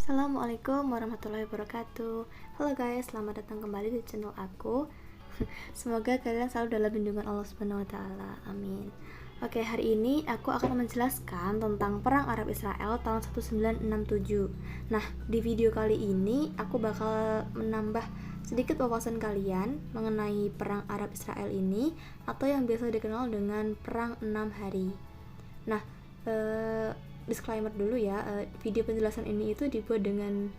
Assalamualaikum warahmatullahi wabarakatuh. Halo guys, selamat datang kembali di channel aku. Semoga kalian selalu dalam lindungan Allah Subhanahu wa taala. Amin. Oke, hari ini aku akan menjelaskan tentang perang Arab Israel tahun 1967. Nah, di video kali ini aku bakal menambah sedikit wawasan kalian mengenai perang Arab Israel ini atau yang biasa dikenal dengan perang 6 hari. Nah, disclaimer dulu ya, video penjelasan ini itu dibuat dengan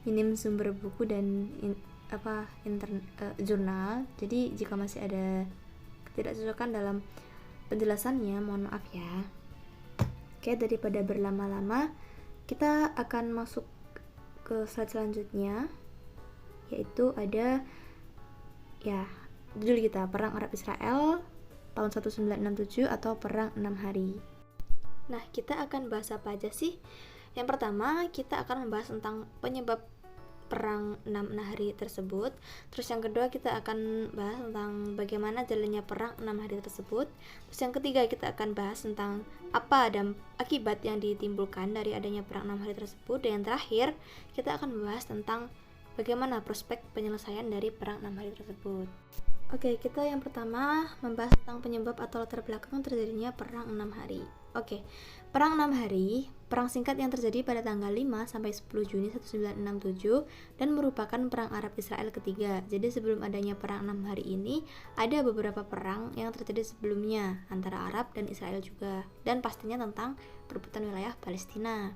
minim sumber buku dan jurnal. Jadi jika masih ada ketidakcocokan dalam penjelasannya, mohon maaf ya. Oke, daripada berlama-lama, kita akan masuk ke slide selanjutnya, yaitu ada ya judul kita, Perang Arab Israel tahun 1967 atau Perang 6 Hari. Nah, kita akan bahas apa aja sih? Yang pertama, kita akan membahas tentang penyebab perang 6 hari tersebut. Terus yang kedua, kita akan bahas tentang bagaimana jalannya perang 6 hari tersebut. Terus yang ketiga, kita akan bahas tentang apa dan akibat yang ditimbulkan dari adanya perang 6 hari tersebut. Dan yang terakhir, kita akan membahas tentang bagaimana prospek penyelesaian dari perang 6 hari tersebut. Oke, kita yang pertama membahas tentang penyebab atau latar belakang terjadinya perang 6 hari. Oke, perang 6 hari, perang singkat yang terjadi pada tanggal 5 sampai 10 Juni 1967 dan merupakan perang Arab Israel ketiga. Jadi sebelum adanya perang 6 hari ini, ada beberapa perang yang terjadi sebelumnya antara Arab dan Israel juga, dan pastinya tentang perebutan wilayah Palestina.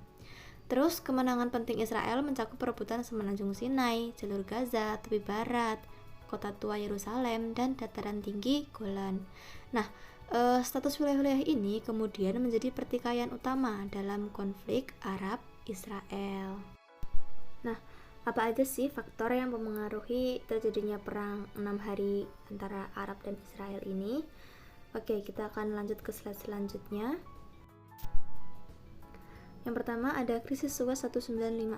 Terus kemenangan penting Israel mencakup perebutan semenanjung Sinai, jalur Gaza, tepi barat, kota tua Yerusalem, dan dataran tinggi Golan. Nah, status wilayah-wilayah ini kemudian menjadi pertikaian utama dalam konflik Arab-Israel. Nah, apa aja sih faktor yang mempengaruhi terjadinya perang 6 hari antara Arab dan Israel ini? Oke, kita akan lanjut ke slide selanjutnya. Yang pertama ada krisis Suez 1956.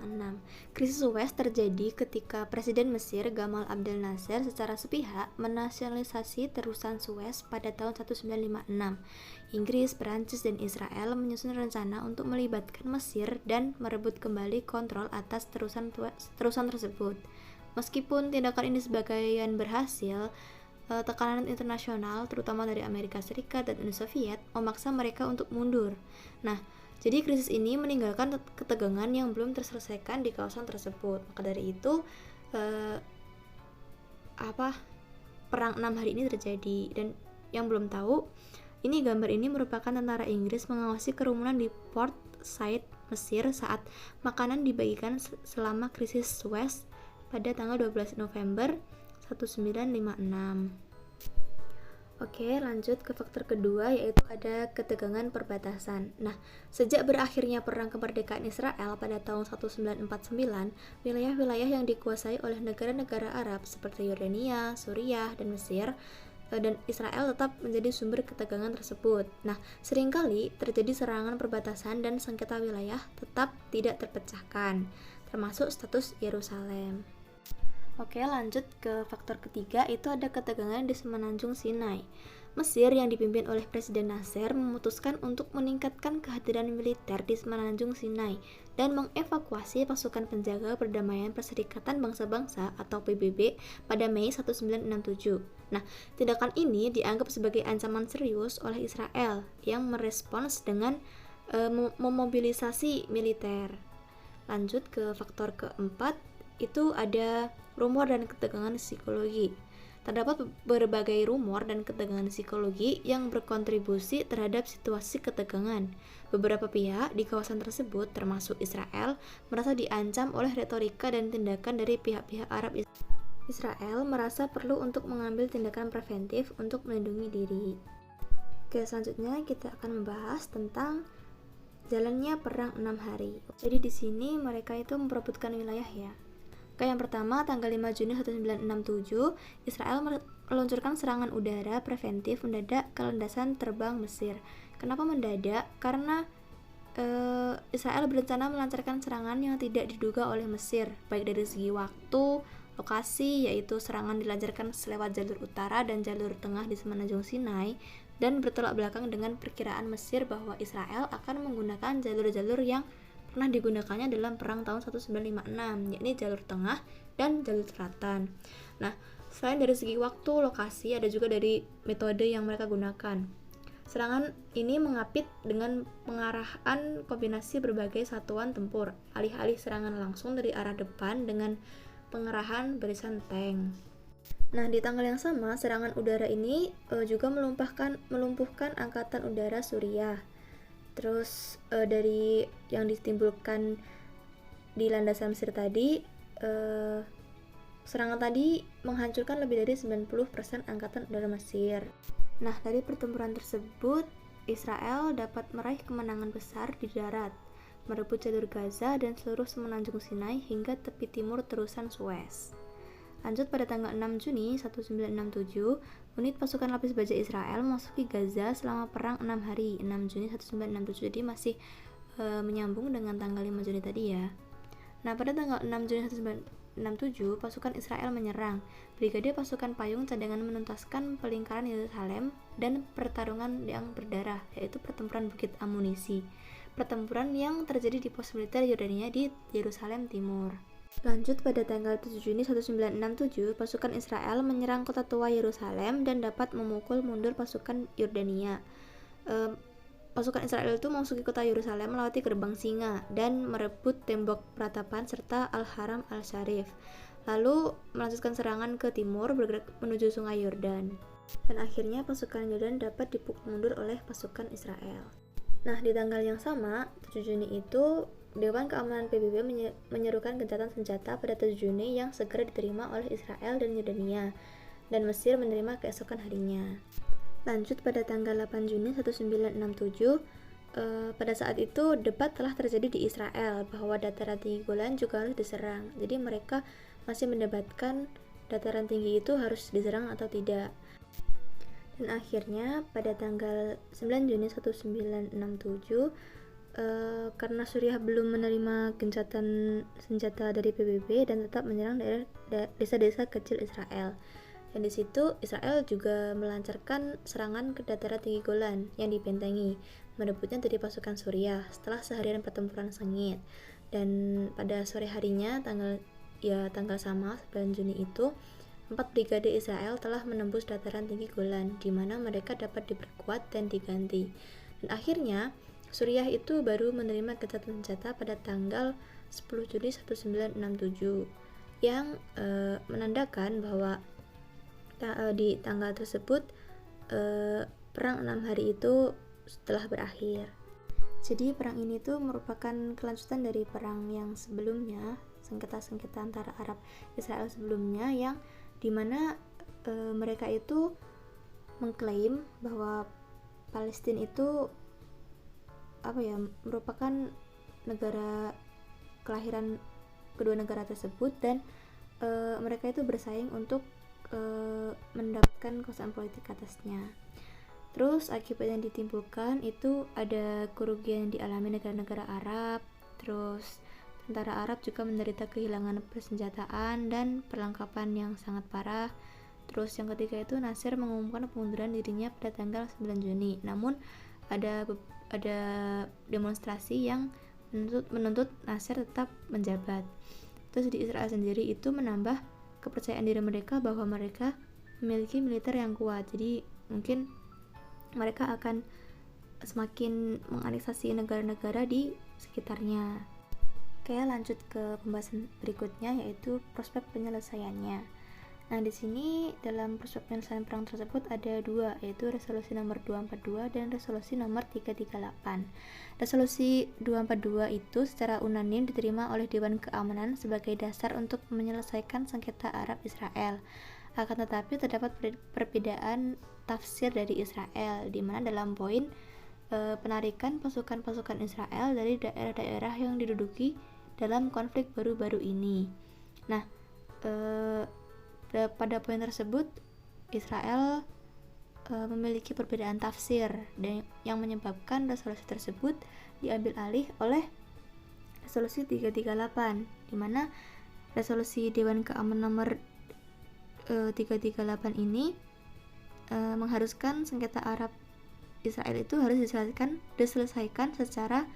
Krisis Suez terjadi ketika Presiden Mesir Gamal Abdel Nasser secara sepihak menasionalisasi terusan Suez pada tahun 1956. Inggris, Perancis, dan Israel menyusun rencana untuk melibatkan Mesir dan merebut kembali kontrol atas terusan tersebut. Meskipun tindakan ini sebagian berhasil, tekanan internasional terutama dari Amerika Serikat dan Uni Soviet memaksa mereka untuk mundur. Nah, jadi krisis ini meninggalkan ketegangan yang belum terselesaikan di kawasan tersebut. Maka dari itu perang 6 hari ini terjadi. Dan yang belum tahu, ini gambar ini merupakan tentara Inggris mengawasi kerumunan di Port Said, Mesir saat makanan dibagikan selama krisis Suez pada tanggal 12 November 1956. Oke, lanjut ke faktor kedua, yaitu ada ketegangan perbatasan. Nah, sejak berakhirnya perang kemerdekaan Israel pada tahun 1949, wilayah-wilayah yang dikuasai oleh negara-negara Arab seperti Yordania, Suriah, dan Mesir dan Israel tetap menjadi sumber ketegangan tersebut. Nah, seringkali terjadi serangan perbatasan dan sengketa wilayah tetap tidak terpecahkan, termasuk status Yerusalem. Oke, lanjut ke faktor ketiga, itu ada ketegangan di semenanjung Sinai. Mesir yang dipimpin oleh Presiden Nasser memutuskan untuk meningkatkan kehadiran militer di semenanjung Sinai dan mengevakuasi pasukan penjaga perdamaian Perserikatan Bangsa-Bangsa atau PBB pada Mei 1967. Nah, tindakan ini dianggap sebagai ancaman serius oleh Israel yang merespons dengan memobilisasi militer. Lanjut ke faktor keempat, itu ada rumor dan ketegangan psikologi. Terdapat berbagai rumor dan ketegangan psikologi yang berkontribusi terhadap situasi ketegangan. Beberapa pihak di kawasan tersebut, termasuk Israel, merasa diancam oleh retorika dan tindakan dari pihak-pihak Arab. Israel merasa perlu untuk mengambil tindakan preventif untuk melindungi diri. Oke, selanjutnya kita akan membahas tentang jalannya perang 6 hari. Jadi di sini mereka itu memperebutkan wilayah ya. Yang pertama, tanggal 5 Juni 1967, Israel meluncurkan serangan udara preventif mendadak ke landasan terbang Mesir. Kenapa mendadak? Karena Israel berencana melancarkan serangan yang tidak diduga oleh Mesir, baik dari segi waktu, lokasi, yaitu serangan dilancarkan lewat jalur utara dan jalur tengah di semenanjung Sinai, dan bertolak belakang dengan perkiraan Mesir bahwa Israel akan menggunakan jalur-jalur yang pernah digunakannya dalam perang tahun 1956, yakni jalur tengah dan jalur selatan. Nah, selain dari segi waktu, lokasi, ada juga dari metode yang mereka gunakan. Serangan ini mengapit dengan pengarahan kombinasi berbagai satuan tempur, alih-alih serangan langsung dari arah depan dengan pengerahan barisan tank. Nah, di tanggal yang sama, serangan udara ini juga melumpuhkan angkatan udara Suriah. Terus dari yang ditimbulkan di landasan Mesir tadi, serangan tadi menghancurkan lebih dari 90% angkatan udara Mesir. Nah, dari pertempuran tersebut, Israel dapat meraih kemenangan besar di darat, merebut jalur Gaza dan seluruh semenanjung Sinai hingga tepi timur terusan Suez. Lanjut pada tanggal 6 Juni 1967, unit pasukan lapis baja Israel memasuki Gaza selama perang 6 hari, 6 Juni 1967, jadi masih menyambung dengan tanggal 5 Juni tadi ya. Nah, pada tanggal 6 Juni 1967, pasukan Israel menyerang. Brigade pasukan payung cadangan menuntaskan pelingkaran Yerusalem dan pertarungan yang berdarah, yaitu pertempuran Bukit Amunisi. Pertempuran yang terjadi di pos militer Yordania di Yerusalem Timur. Lanjut pada tanggal 7 Juni 1967, pasukan Israel menyerang kota tua Yerusalem dan dapat memukul mundur pasukan Yordania. Pasukan Israel itu memasuki kota Yerusalem melewati gerbang singa dan merebut tembok peratapan serta Al-Haram Al-Syarif. Lalu melanjutkan serangan ke timur bergerak menuju sungai Yordan. Dan akhirnya pasukan Yordan dapat dipukul mundur oleh pasukan Israel. Nah, di tanggal yang sama, 7 Juni itu, Dewan Keamanan PBB menyerukan gencatan senjata pada 7 Juni yang segera diterima oleh Israel dan Yordania, dan Mesir menerima keesokan harinya. Lanjut pada tanggal 8 Juni 1967, pada saat itu debat telah terjadi di Israel bahwa dataran tinggi Golan juga harus diserang. Jadi mereka masih mendebatkan dataran tinggi itu harus diserang atau tidak. Dan akhirnya pada tanggal 9 Juni 1967, karena Suriah belum menerima gencatan senjata dari PBB dan tetap menyerang desa-desa kecil Israel. Dan di situ Israel juga melancarkan serangan ke dataran tinggi Golan yang dibentengi, merebutnya dari pasukan Suriah setelah seharian pertempuran sengit. Dan pada sore harinya tanggal sama 9 Juni itu, 4 brigade Israel telah menembus dataran tinggi Golan, di mana mereka dapat diperkuat dan diganti. Dan akhirnya Suriah itu baru menerima gencatan senjata pada tanggal 10 Juni 1967 yang menandakan bahwa di tanggal tersebut perang 6 hari itu telah berakhir. Jadi perang ini tuh merupakan kelanjutan dari perang yang sebelumnya, sengketa-sengketa antara Arab Israel sebelumnya, yang dimana mereka itu mengklaim bahwa Palestina itu merupakan negara kelahiran kedua negara tersebut, dan mereka itu bersaing untuk mendapatkan kekuasaan politik atasnya. Terus akibat yang ditimbulkan itu ada kerugian yang dialami negara-negara Arab. Terus tentara Arab juga menderita kehilangan persenjataan dan perlengkapan yang sangat parah. Terus yang ketiga itu Nasir mengumumkan pengunduran dirinya pada tanggal 9 Juni. Namun ada demonstrasi yang menuntut Nasir tetap menjabat. Terus di Israel sendiri itu menambah kepercayaan diri mereka bahwa mereka memiliki militer yang kuat. Jadi mungkin mereka akan semakin menganeksasi negara-negara di sekitarnya. Oke, lanjut ke pembahasan berikutnya, yaitu prospek penyelesaiannya. Nah, di sini dalam prospek penyelesaian perang tersebut ada dua, yaitu resolusi nomor 242 dan resolusi nomor 338. Resolusi 242 itu secara unanim diterima oleh Dewan Keamanan sebagai dasar untuk menyelesaikan sengketa Arab Israel. Akan tetapi terdapat perbedaan tafsir dari Israel, di mana dalam poin penarikan pasukan-pasukan Israel dari daerah-daerah yang diduduki dalam konflik baru-baru ini. Nah, pada poin tersebut Israel memiliki perbedaan tafsir yang menyebabkan resolusi tersebut diambil alih oleh resolusi 338, di mana resolusi Dewan Keamanan nomor 338 ini mengharuskan sengketa Arab Israel itu harus diselesaikan secara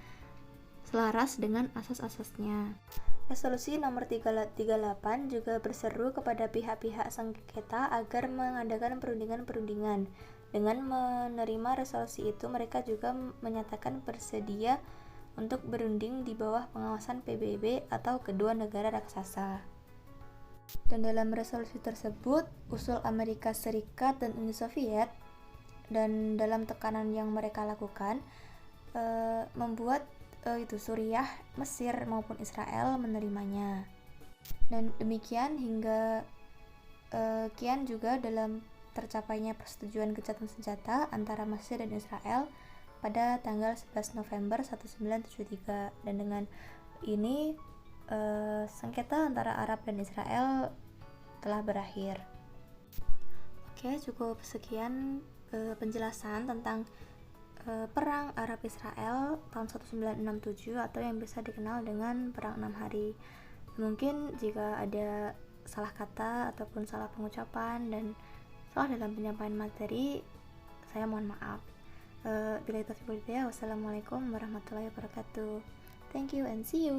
selaras dengan asas-asasnya. Resolusi nomor 338 juga berseru kepada pihak-pihak sengketa agar mengadakan perundingan-perundingan. Dengan menerima resolusi itu, mereka juga menyatakan bersedia untuk berunding di bawah pengawasan PBB atau kedua negara raksasa. Dan dalam resolusi tersebut, usul Amerika Serikat dan Uni Soviet, dan dalam tekanan yang mereka lakukan, membuat Suriah, Mesir maupun Israel menerimanya. Dan demikian hingga kian juga dalam tercapainya persetujuan gencatan senjata antara Mesir dan Israel pada tanggal 11 November 1973. Dan dengan ini sengketa antara Arab dan Israel telah berakhir. Oke, cukup sekian penjelasan tentang Perang Arab-Israel tahun 1967 atau yang bisa dikenal dengan Perang 6 Hari. Mungkin jika ada salah kata ataupun salah pengucapan dan salah dalam penyampaian materi, saya mohon maaf. Bila itu wassalamualaikum warahmatullahi wabarakatuh. Thank you and see you.